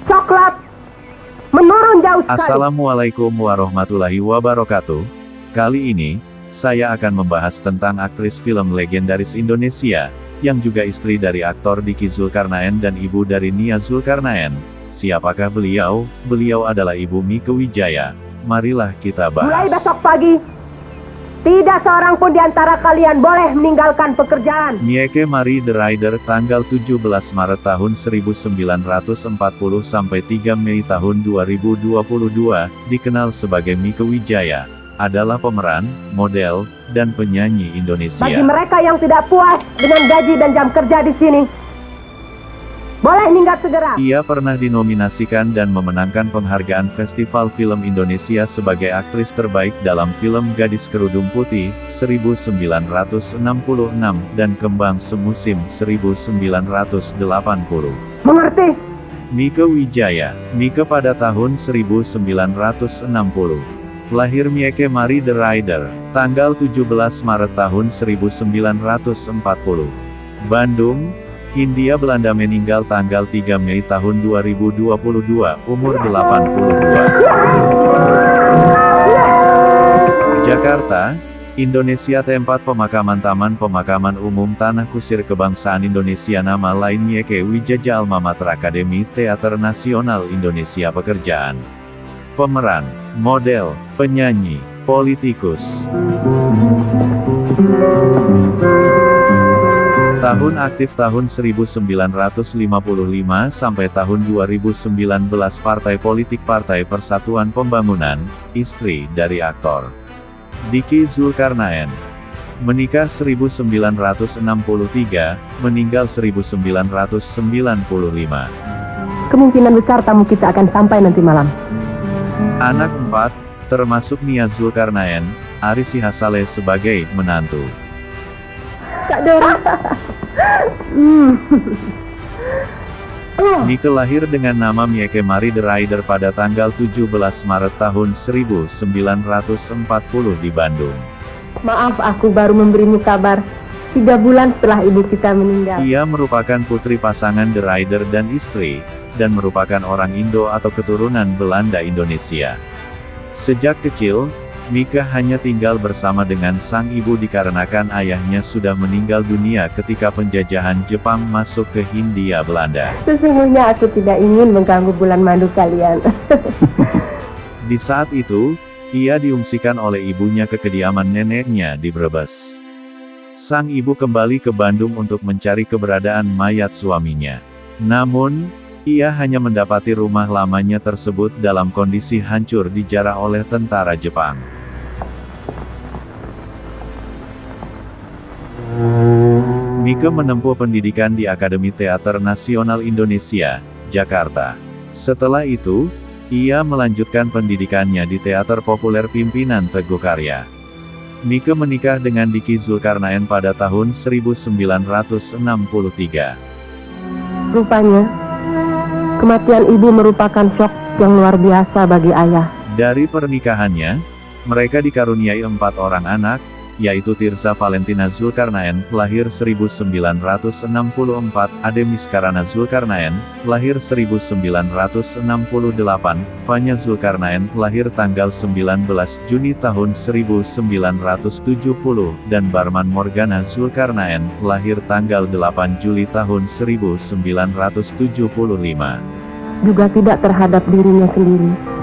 coklat menurun jauh sekali. Assalamualaikum warahmatullahi wabarakatuh. Kali ini, saya akan membahas tentang aktris film legendaris Indonesia, yang juga istri dari aktor Diki Zulkarnaen dan ibu dari Nia Zulkarnaen. Siapakah beliau? Beliau adalah Ibu Mieke Wijaya. Marilah kita Mulai bahas. besok pagi, tidak seorang pun di antara kalian boleh meninggalkan pekerjaan. Mieke Marie de Rider tanggal 17 Maret tahun 1940 sampai 3 Mei tahun 2022, dikenal sebagai Mieke Wijaya, adalah pemeran, model, dan penyanyi Indonesia. Bagi mereka yang tidak puas dengan gaji dan jam kerja di sini, boleh minggat segera. Ia pernah dinominasikan dan memenangkan penghargaan Festival Film Indonesia sebagai aktris terbaik dalam film Gadis Kerudung Putih, 1966, dan Kembang Semusim, 1980. Mengerti? Mieke Wijaya, Mieke pada tahun 1960. Lahir Mieke Marie de Rider, tanggal 17 Maret tahun 1940. Bandung, Hindia Belanda. Meninggal tanggal 3 Mei tahun 2022, umur 82. Jakarta, Indonesia. Tempat pemakaman Taman Pemakaman Umum Tanah Kusir Kebangsaan Indonesia. Nama lain Mieke Wijaya. Alma Mater Akademi Teater Nasional Indonesia. Pekerjaan: pemeran, model, penyanyi, politikus. Tahun aktif tahun 1955 sampai tahun 2019. Partai politik Partai Persatuan Pembangunan, istri dari aktor Diki Zulkarnaen. Menikah 1963, meninggal 1995. Kemungkinan besar tamu kita akan sampai nanti malam. Anak 4, termasuk Nia Zulkarnaen, Ari Sihasale sebagai menantu. Kak Dora. Mieke lahir dengan nama Mieke Marie de Rider pada tanggal 17 Maret tahun 1940 di Bandung. Maaf, aku baru memberimu kabar 3 bulan setelah ibu kita meninggal. Ia merupakan putri pasangan de Rider dan istri, dan merupakan orang Indo atau keturunan Belanda Indonesia. Sejak kecil, Mieke hanya tinggal bersama dengan sang ibu dikarenakan ayahnya sudah meninggal dunia ketika penjajahan Jepang masuk ke Hindia Belanda. Sesungguhnya aku tidak ingin mengganggu bulan madu kalian. Di saat itu, ia diungsikan oleh ibunya ke kediaman neneknya di Brebes. Sang ibu kembali ke Bandung untuk mencari keberadaan mayat suaminya. Namun, ia hanya mendapati rumah lamanya tersebut dalam kondisi hancur dijarah oleh tentara Jepang. Mieke menempuh pendidikan di Akademi Teater Nasional Indonesia, Jakarta. Setelah itu, ia melanjutkan pendidikannya di Teater Populer Pimpinan Teguh Karya. Mieke menikah dengan Diki Zulkarnaen pada tahun 1963. Rupanya, kematian ibu merupakan shock yang luar biasa bagi ayah. Dari pernikahannya, mereka dikaruniai 4 orang anak, yaitu Tirza Valentina Zulkarnaen, lahir 1964, Ade Miskarana Zulkarnaen, lahir 1968, Fanya Zulkarnaen, lahir tanggal 19 Juni tahun 1970, dan Barman Morgana Zulkarnaen, lahir tanggal 8 Juli tahun 1975. Juga tidak terhadap dirinya sendiri.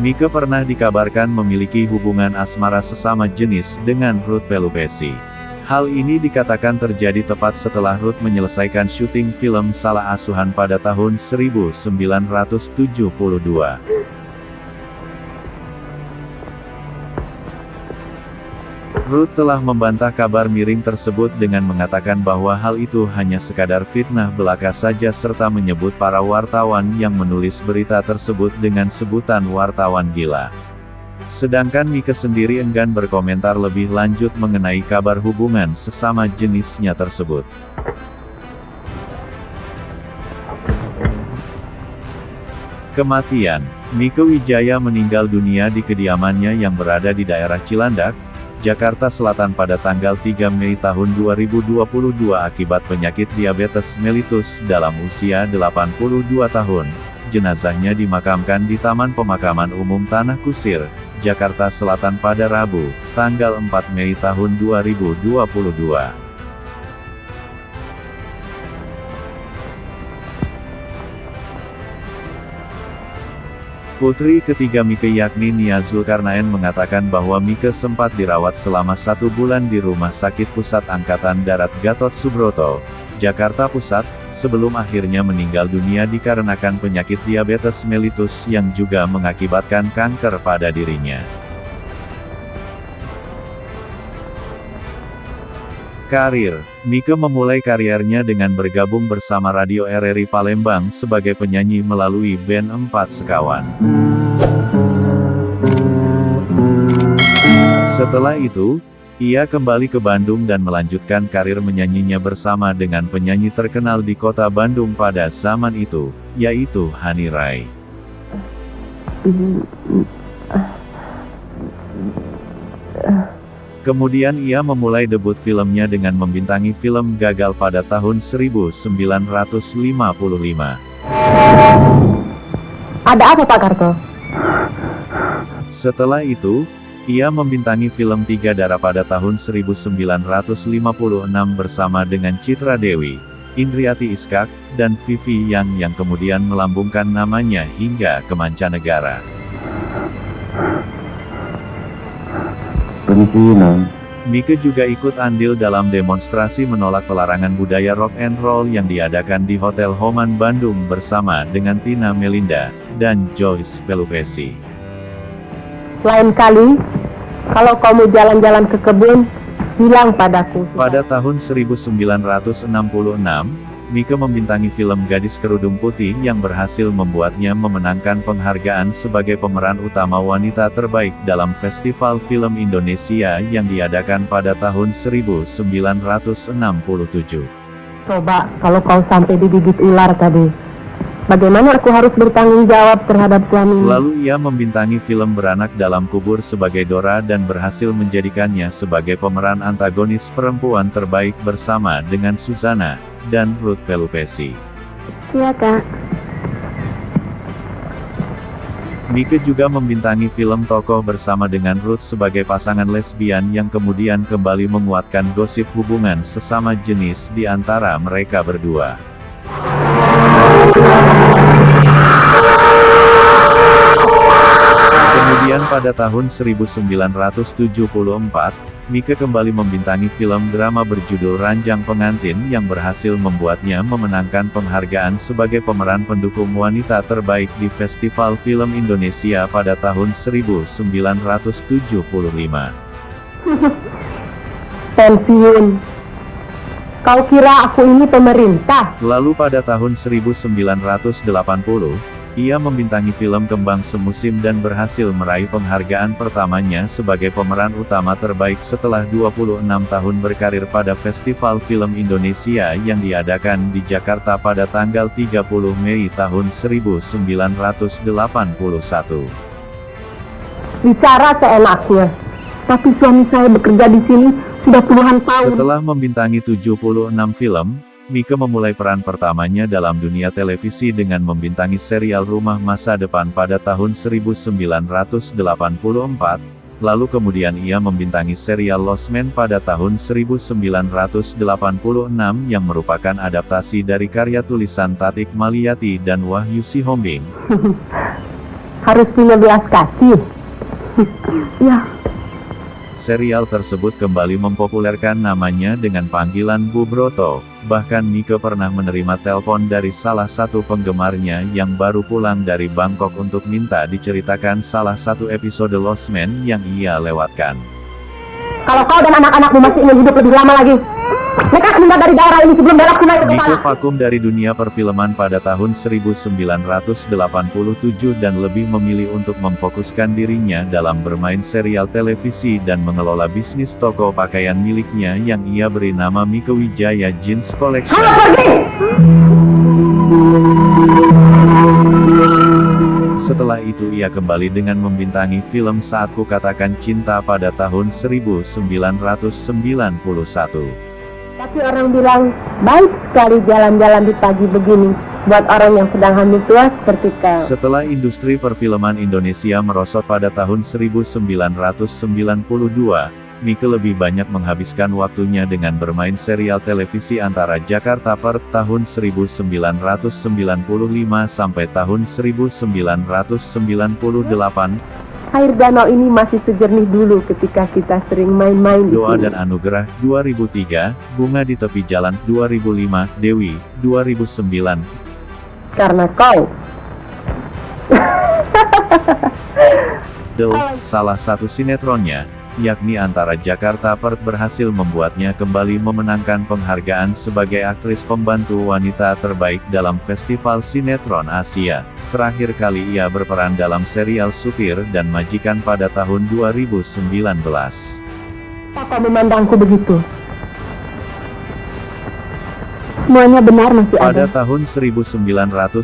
Mieke pernah dikabarkan memiliki hubungan asmara sesama jenis dengan Ruth Pelupesi. Hal ini dikatakan terjadi tepat setelah Ruth menyelesaikan syuting film Salah Asuhan pada tahun 1972. Ruth telah membantah kabar miring tersebut dengan mengatakan bahwa hal itu hanya sekadar fitnah belaka saja serta menyebut para wartawan yang menulis berita tersebut dengan sebutan wartawan gila. Sedangkan Mieke sendiri enggan berkomentar lebih lanjut mengenai kabar hubungan sesama jenisnya tersebut. Kematian: Mieke Wijaya meninggal dunia di kediamannya yang berada di daerah Cilandak, Jakarta Selatan pada tanggal 3 Mei tahun 2022 akibat penyakit diabetes mellitus dalam usia 82 tahun. Jenazahnya dimakamkan di Taman Pemakaman Umum Tanah Kusir, Jakarta Selatan pada Rabu, tanggal 4 Mei tahun 2022. Putri ketiga Mike yakni Nia Zulkarnaen mengatakan bahwa Mike sempat dirawat selama 1 bulan di Rumah Sakit Pusat Angkatan Darat Gatot Subroto, Jakarta Pusat, sebelum akhirnya meninggal dunia dikarenakan penyakit diabetes mellitus yang juga mengakibatkan kanker pada dirinya. Karir, Mike memulai kariernya dengan bergabung bersama Radio RRI Palembang sebagai penyanyi melalui band Empat Sekawan. Setelah itu, ia kembali ke Bandung dan melanjutkan karir menyanyinya bersama dengan penyanyi terkenal di kota Bandung pada zaman itu, yaitu Hani Rai. Kemudian ia memulai debut filmnya dengan membintangi film Gagal pada tahun 1955. Ada apa Pak Karto? Setelah itu, ia membintangi film Tiga Darah pada tahun 1956 bersama dengan Citra Dewi, Indriati Iskak, dan Vivi yang kemudian melambungkan namanya hingga ke mancanegara. Mike juga ikut andil dalam demonstrasi menolak pelarangan budaya rock and roll yang diadakan di Hotel Homan Bandung bersama dengan Tina Melinda dan Joyce Pelupesi. Lain kali, kalau kamu jalan-jalan ke kebun, bilang padaku. Pada tahun 1966, Mike membintangi film Gadis Kerudung Putih yang berhasil membuatnya memenangkan penghargaan sebagai pemeran utama wanita terbaik dalam Festival Film Indonesia yang diadakan pada tahun 1967. Coba, kalau kau sampai digigit ular tadi, bagaimana aku harus bertanggung jawab terhadap suami? Lalu ia membintangi film Beranak Dalam Kubur sebagai Dora dan berhasil menjadikannya sebagai pemeran antagonis perempuan terbaik bersama dengan Suzana dan Ruth Pelupesi. Iya Kak. Mike juga membintangi film Tokoh bersama dengan Ruth sebagai pasangan lesbian yang kemudian kembali menguatkan gosip hubungan sesama jenis di antara mereka berdua. Kemudian pada tahun 1974, Mike kembali membintangi film drama berjudul Ranjang Pengantin yang berhasil membuatnya memenangkan penghargaan sebagai pemeran pendukung wanita terbaik di Festival Film Indonesia pada tahun 1975. Pensiun. Kau kira aku ini pemerintah? Lalu pada tahun 1980, ia membintangi film Kembang Semusim dan berhasil meraih penghargaan pertamanya sebagai pemeran utama terbaik setelah 26 tahun berkarir pada Festival Film Indonesia yang diadakan di Jakarta pada tanggal 30 Mei tahun 1981. Bicara seenaknya. Tapi suami saya bekerja di sini sudah puluhan tahun. Setelah membintangi 76 film, Mike memulai peran pertamanya dalam dunia televisi dengan membintangi serial Rumah Masa Depan pada tahun 1984, lalu kemudian ia membintangi serial Lost Man pada tahun 1986 yang merupakan adaptasi dari karya tulisan Tatik Maliati dan Wahyu Sihombing. Harus punya belas kasih. Ya. Serial tersebut kembali mempopulerkan namanya dengan panggilan Bu Broto. Bahkan Mike pernah menerima telepon dari salah satu penggemarnya yang baru pulang dari Bangkok untuk minta diceritakan salah satu episode Lost Man yang ia lewatkan. Kalau kau dan anak-anakmu masih ingin hidup lebih lama lagi, mereka keluar dari daerah ini sebelum belok sungai ke Mike kepala. vakum dari dunia perfilman pada tahun 1987 dan lebih memilih untuk memfokuskan dirinya dalam bermain serial televisi dan mengelola bisnis toko pakaian miliknya yang ia beri nama Mike Wijaya Jeans Collection. Setelah itu ia kembali dengan membintangi film Saat Ku Katakan Cinta pada tahun 1991. Tapi orang bilang, baik sekali jalan-jalan di pagi begini, buat orang yang sedang hamil tua seperti kau. Setelah industri perfilman Indonesia merosot pada tahun 1992, Mike lebih banyak menghabiskan waktunya dengan bermain serial televisi antara Jakarta per tahun 1995 sampai tahun 1998. Air danau ini masih sejernih dulu ketika kita sering main-main di Doa sini. dan Anugerah 2003, Bunga di Tepi Jalan 2005, Dewi 2009. Karena kau. Salah satu sinetronnya, yakni Antara Jakarta per berhasil membuatnya kembali memenangkan penghargaan sebagai aktris pembantu wanita terbaik dalam Festival Sinetron Asia. Terakhir kali ia berperan dalam serial Supir dan Majikan pada tahun 2019. Apa memandangku begitu? Semuanya benar masih Pada ada. tahun 1999,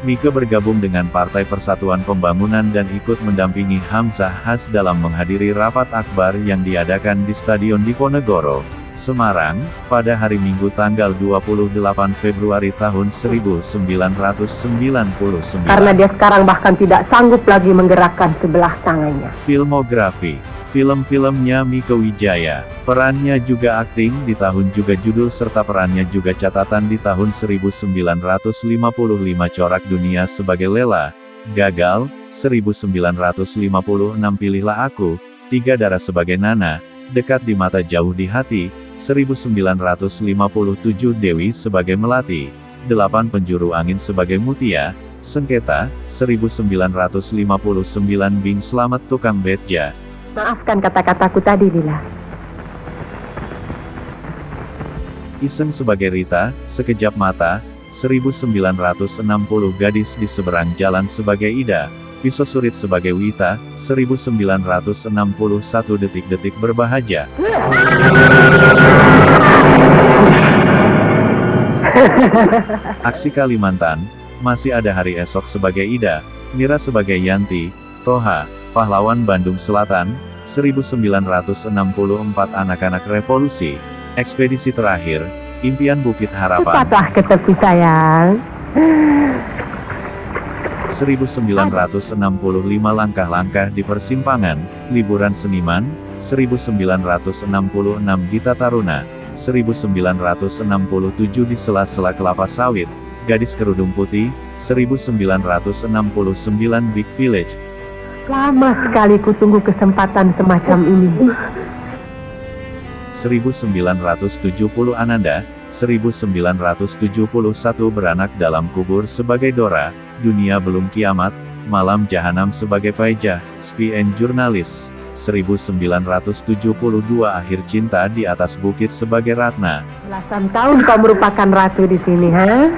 Mike bergabung dengan Partai Persatuan Pembangunan dan ikut mendampingi Hamzah Has dalam menghadiri rapat akbar yang diadakan di Stadion Diponegoro, Semarang, pada hari Minggu tanggal 28 Februari tahun 1999. Karena dia sekarang bahkan tidak sanggup lagi menggerakkan sebelah tangannya. Filmografi. Film-filmnya Mike Wijaya, perannya juga akting di tahun juga judul serta perannya juga catatan di tahun 1955 Corak Dunia sebagai Lela, Gagal, 1956 Pilihlah Aku, Tiga Darah sebagai Nana, Dekat di Mata Jauh di Hati, 1957 Dewi sebagai Melati, 8 Penjuru Angin sebagai Mutia, Sengketa, 1959 Bing Slamet Tukang Betja. Maafkan kata-kataku tadi, Lila. Iseng sebagai Rita, Sekejap Mata, 1960 Gadis di Seberang Jalan sebagai Ida, Piso Surit sebagai Wita, 1961 Detik-Detik Berbahagia. Aksi Kalimantan, Masih Ada Hari Esok sebagai Ida, Mira sebagai Yanti, Toha, Pahlawan Bandung Selatan, 1964 Anak-anak Revolusi, Ekspedisi Terakhir, Impian Bukit Harapan, Cepatlah ke tepi sayang. 1965 Langkah-Langkah di Persimpangan, Liburan Seniman, 1966 Gita Taruna, 1967 Di Sela-Sela Kelapa Sawit, Gadis Kerudung Putih, 1969 Big Village. Lama sekali ku tunggu kesempatan semacam ini. 1970 Ananda, 1971 Beranak Dalam Kubur sebagai Dora, Dunia Belum Kiamat, Malam Jahanam sebagai Paijah, SPN Jurnalis, 1972 Akhir Cinta di Atas Bukit sebagai Ratna. Belasan tahun kau merupakan ratu di sini, ha?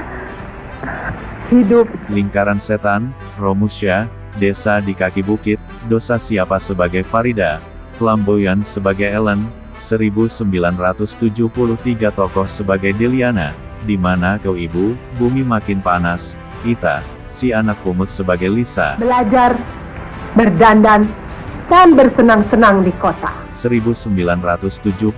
Hidup. Lingkaran Setan, Romusha, Desa di Kaki Bukit, Dosa Siapa sebagai Farida, Flamboyan sebagai Ellen, 1973 Tokoh sebagai Deliana, Di Mana Kau Ibu, Bumi Makin Panas, Ita, Si Anak Pungut sebagai Lisa, Belajar, berdandan, dan bersenang-senang di kota. 1974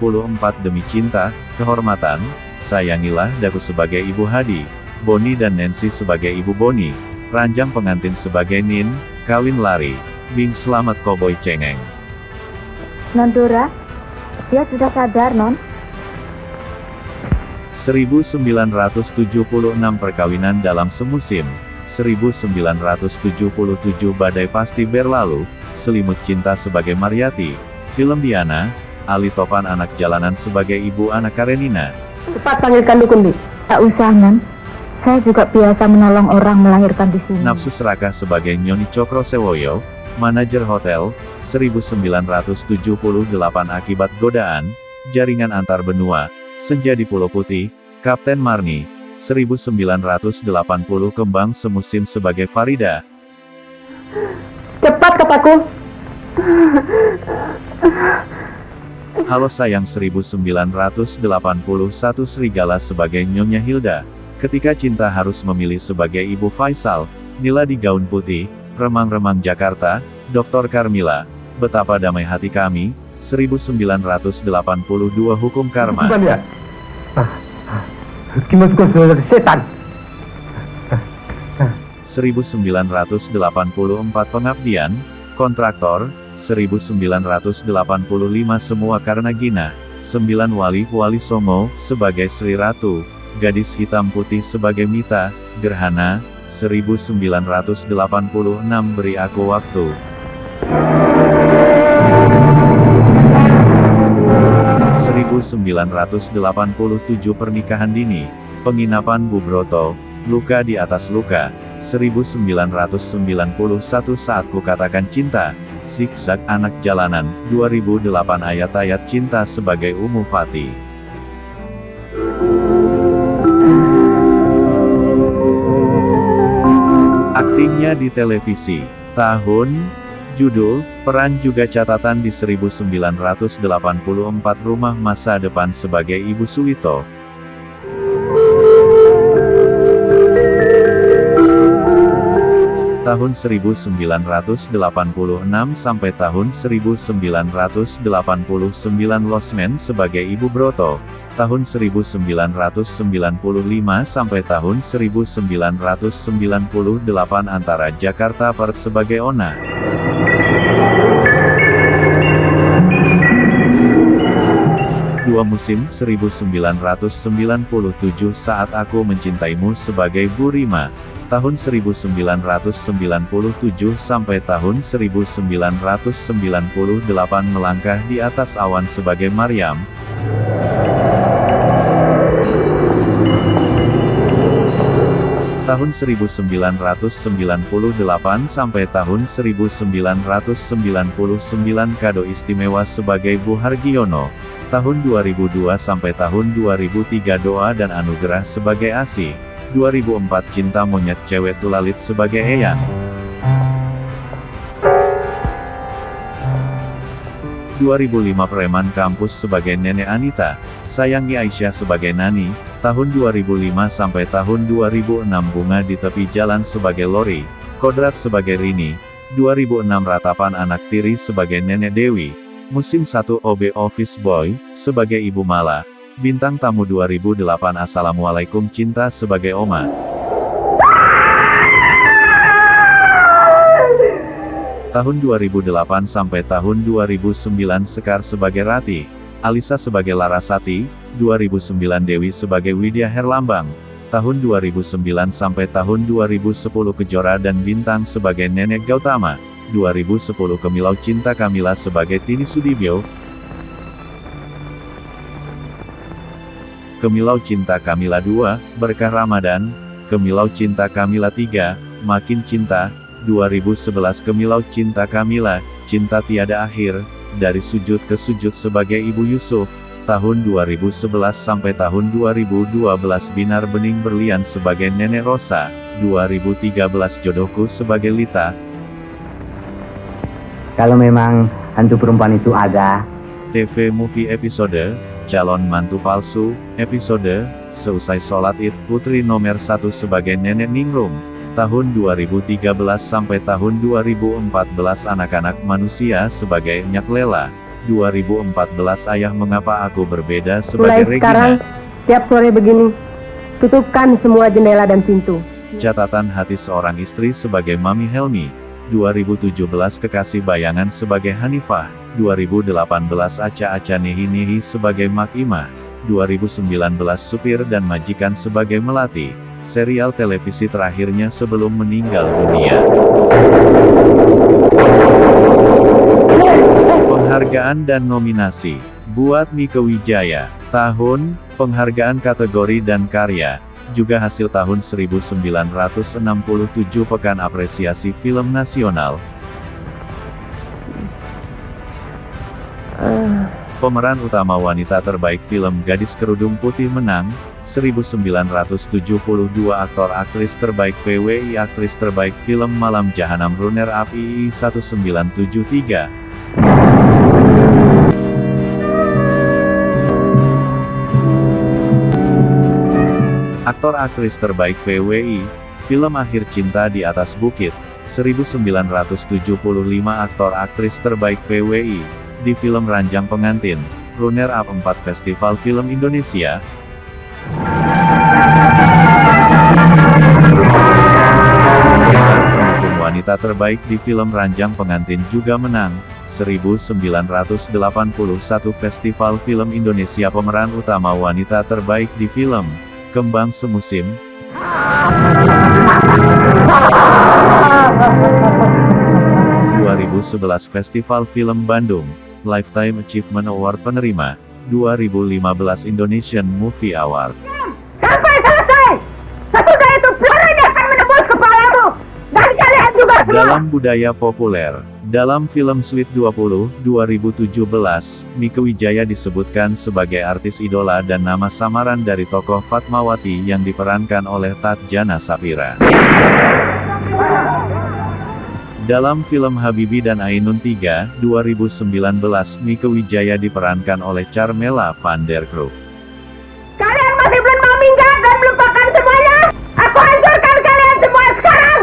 Demi Cinta, Kehormatan, Sayangilah Daku sebagai Ibu Hadi, Boni dan Nancy sebagai Ibu Boni, Ranjang Pengantin sebagai Nin, Kawin Lari, Bing Slamet Koboi Cengeng. Non Dora, dia sudah sadar, Non. 1976 Perkawinan dalam Semusim, 1977 Badai Pasti Berlalu, Selimut Cinta sebagai Mariati, Film Diana, Ali Topan Anak Jalanan sebagai Ibu Anak Karenina. Cepat panggilkan dukun, Dik. Tak usah, Non. Saya juga biasa menolong orang melahirkan di sini. Nafsu Serakah sebagai Nyoni Cokro Sewoyo, Manajer Hotel, 1978 Akibat Godaan, Jaringan Antar Benua, Senja di Pulau Putih, Kapten Marni, 1980 Kembang Semusim sebagai Farida. Cepat kataku. Halo Sayang 1981 Serigala sebagai Nyonya Hilda, Ketika Cinta Harus Memilih sebagai Ibu Faisal, Nila di gaun putih, remang-remang Jakarta, Dr. Karmila, Betapa Damai Hati Kami, 1982 Hukum Karma. ya? Kimasuko saudara setan. 1984 Pengabdian, Kontraktor, 1985 Semua Karena Gina, 9 Wali Songo, sebagai Sri Ratu, Gadis Hitam Putih sebagai Mita, Gerhana, 1986 Beri Aku Waktu. 1987 Pernikahan Dini, Penginapan Bu Broto, Luka di Atas Luka, 1991 Saat Ku Katakan Cinta, Zigzag Anak Jalanan, 2008 Ayat-ayat Cinta sebagai Umu Fati. Aktingnya di televisi, tahun, judul, peran juga catatan di 1984 Rumah Masa Depan sebagai Ibu Suwito. Tahun 1986 sampai tahun 1989 Losmen sebagai Ibu Broto. Tahun 1995 sampai tahun 1998 Antara Jakarta Perth sebagai Ona. Dua Musim 1997 Saat Aku Mencintaimu sebagai Bu Rima. Tahun 1997 sampai tahun 1998 Melangkah di Atas Awan sebagai Maryam. Tahun 1998 sampai tahun 1999 Kado Istimewa sebagai Bu Hargiono. Tahun 2002 sampai tahun 2003 Doa dan Anugerah sebagai Asi. 2004 Cinta Monyet Cewek Tulalit sebagai Eyang. 2005 Preman Kampus sebagai Nenek Anita. Sayangi Aisyah sebagai Nani. Tahun 2005 sampai tahun 2006 Bunga di Tepi Jalan sebagai Lori. Kodrat sebagai Rini. 2006 Ratapan Anak Tiri sebagai Nenek Dewi. Musim 1 OB Office Boy sebagai Ibu Mala. Bintang Tamu 2008 Assalamualaikum Cinta sebagai Oma. Tahun 2008 sampai tahun 2009 Sekar sebagai Rati. Alisa sebagai Larasati. 2009 Dewi sebagai Widya Herlambang. Tahun 2009 sampai tahun 2010 Kejora dan Bintang sebagai Nenek Gautama. 2010 Kemilau Cinta Kamila sebagai Tini Sudibyo. Kemilau Cinta Kamila 2, Berkah Ramadan. Kemilau Cinta Kamila 3, Makin Cinta. 2011 Kemilau Cinta Kamila, Cinta Tiada Akhir. Dari Sujud ke Sujud sebagai Ibu Yusuf. Tahun 2011 sampai tahun 2012 Binar Bening Berlian sebagai Nenek Rosa. 2013 Jodohku sebagai Lita. Kalau memang hantu perempuan itu ada, TV Movie episode, Calon Mantu Palsu, episode, Seusai Sholat Id, Putri Nomor 1 sebagai Nenek Ningrum. Tahun 2013 sampai tahun 2014 Anak-anak Manusia sebagai Nyak Lela. 2014 Ayah Mengapa Aku Berbeda sebagai Mulai sekarang, Regina. tiap sore begini, tutupkan semua jendela dan pintu. Catatan Hati Seorang Istri sebagai Mami Helmi. 2017 Kekasih Bayangan sebagai Hanifah. 2018 Aca-Aca Nehi-Nehi sebagai Mak Imah. 2019 Supir dan Majikan sebagai Melati. Serial televisi terakhirnya sebelum meninggal dunia. Penghargaan dan nominasi. Buat Mieke Wijaya. Tahun, penghargaan kategori dan karya. Juga hasil tahun 1967 Pekan Apresiasi Film Nasional. Pemeran utama wanita terbaik film Gadis Kerudung Putih menang. 1972 Aktor Aktris terbaik PWI Aktris terbaik film Malam Jahanam Runner Up II 1973. Aktor Aktris terbaik PWI Film Akhir Cinta di Atas Bukit, 1975 aktor aktris terbaik PWI, di film Ranjang Pengantin, runner-up 4 Festival Film Indonesia. Pemeran pendukung wanita terbaik di film Ranjang Pengantin juga menang, 1981 Festival Film Indonesia. Pemeran utama wanita terbaik di film Kembang Semusim. 2011 Festival Film Bandung, Lifetime Achievement Award penerima, 2015 Indonesian Movie Award. Sampai selesai! Sesudah itu pelurunya akan menembus kepalamu! Dan kalian juga semua! Dalam budaya populer, dalam film Sweet 20, 2017, Mieke Wijaya disebutkan sebagai artis idola dan nama samaran dari tokoh Fatmawati yang diperankan oleh Tatjana Sapira. Dalam film Habibie dan Ainun 3, 2019, Mieke Wijaya diperankan oleh Carmela van der Kroek. Kalian masih belum mau minggat dan melupakan semuanya? Aku hancurkan kalian semua sekarang!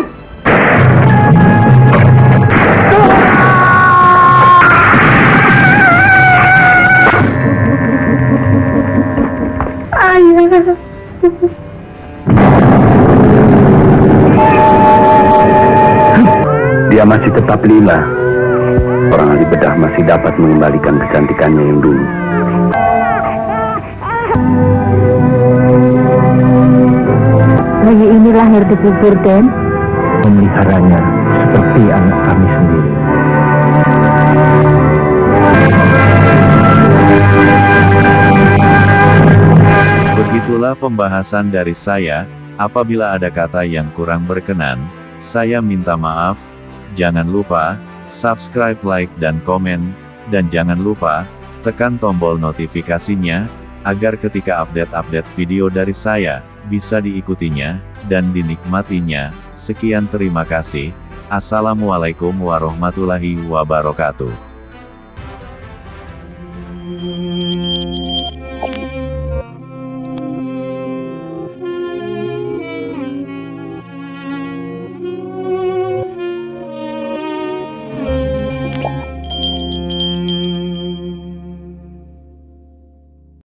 Ayah. Dia masih tetap lila. Orang ahli bedah masih dapat mengembalikan kecantikannya yang dulu. Bayi ini lahir di kubur, Den. Memeliharanya seperti anak kami sendiri. Begitulah pembahasan dari saya. Apabila ada kata yang kurang berkenan, saya minta maaf. Jangan lupa subscribe, like, dan komen, dan jangan lupa tekan tombol notifikasinya agar ketika update-update video dari saya bisa diikutinya dan dinikmatinya. Sekian, terima kasih. Assalamualaikum warahmatullahi wabarakatuh.